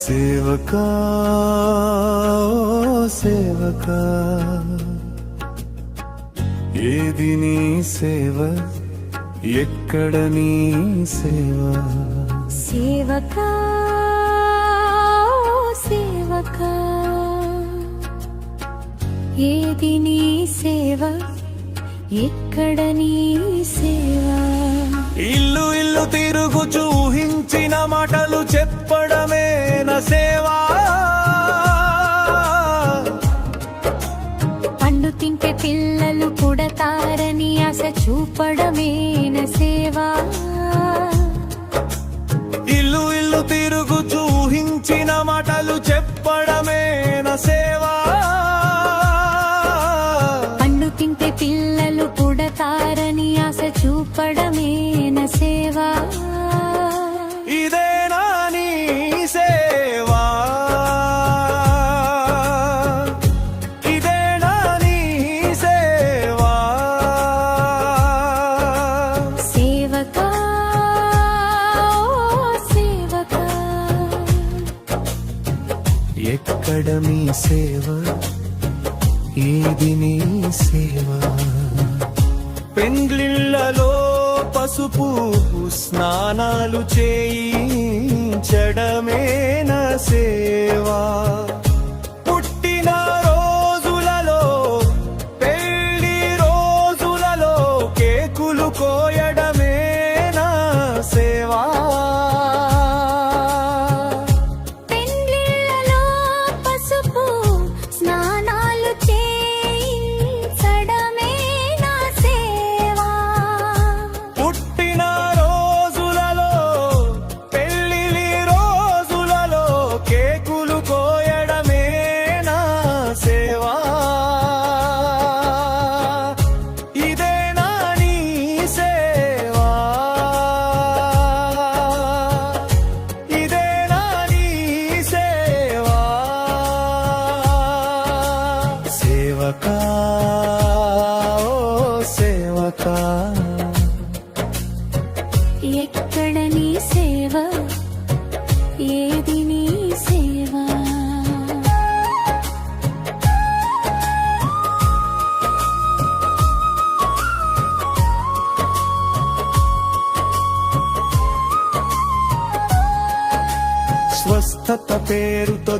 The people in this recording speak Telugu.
సేవకా సేవకా ఏది నీ సేవ ఎక్కడ నీ సేవ సేవకా సేవకా ఏది నీ సేవ ఎక్కడ నీ సేవ ఇల్లు ఇల్లు తిరుగుచూ ఊహించిన మాటలు చెప్పడమే నా సేవా పండు తింటే పిల్లలు పుడతారని ఆశ చూపడమే నా సేవ ఇల్లు ఇల్లు తిరుగుచూ ఊహించిన మాటలు చెప్పడమే నా సేవా పండు తింటే పిల్లలు పుడతారని ఆశ చూపడమే నా సేవ ఇదేనా నీ సేవా ఇదేనా నీ సేవా సేవకా సేవకా ఎక్కడ మీ సేవ ఏది నీ సేవ పెండ్లిళ్ళలో పసుపు స్నానాలు చేయించడమే నా సేవా పుట్టిన రోజులలో పెళ్లి రోజులలో కేకులు కోయడమే నా సేవా పెండ్లిళ్ళలో పసుపు స్నానాలు చేయించడమే నా సేవ పుట్టిన రోజులలో పెళ్లి రోజులలో కేకులు కోయడమే నా సేవా ఇదేనా నీ సేవా ఇదేనా నీ సేవా సేవకా ఓ సేవకా ఎక్కడ నీ సేవ ఏది నీ సేవ స్వస్థత పేరుతో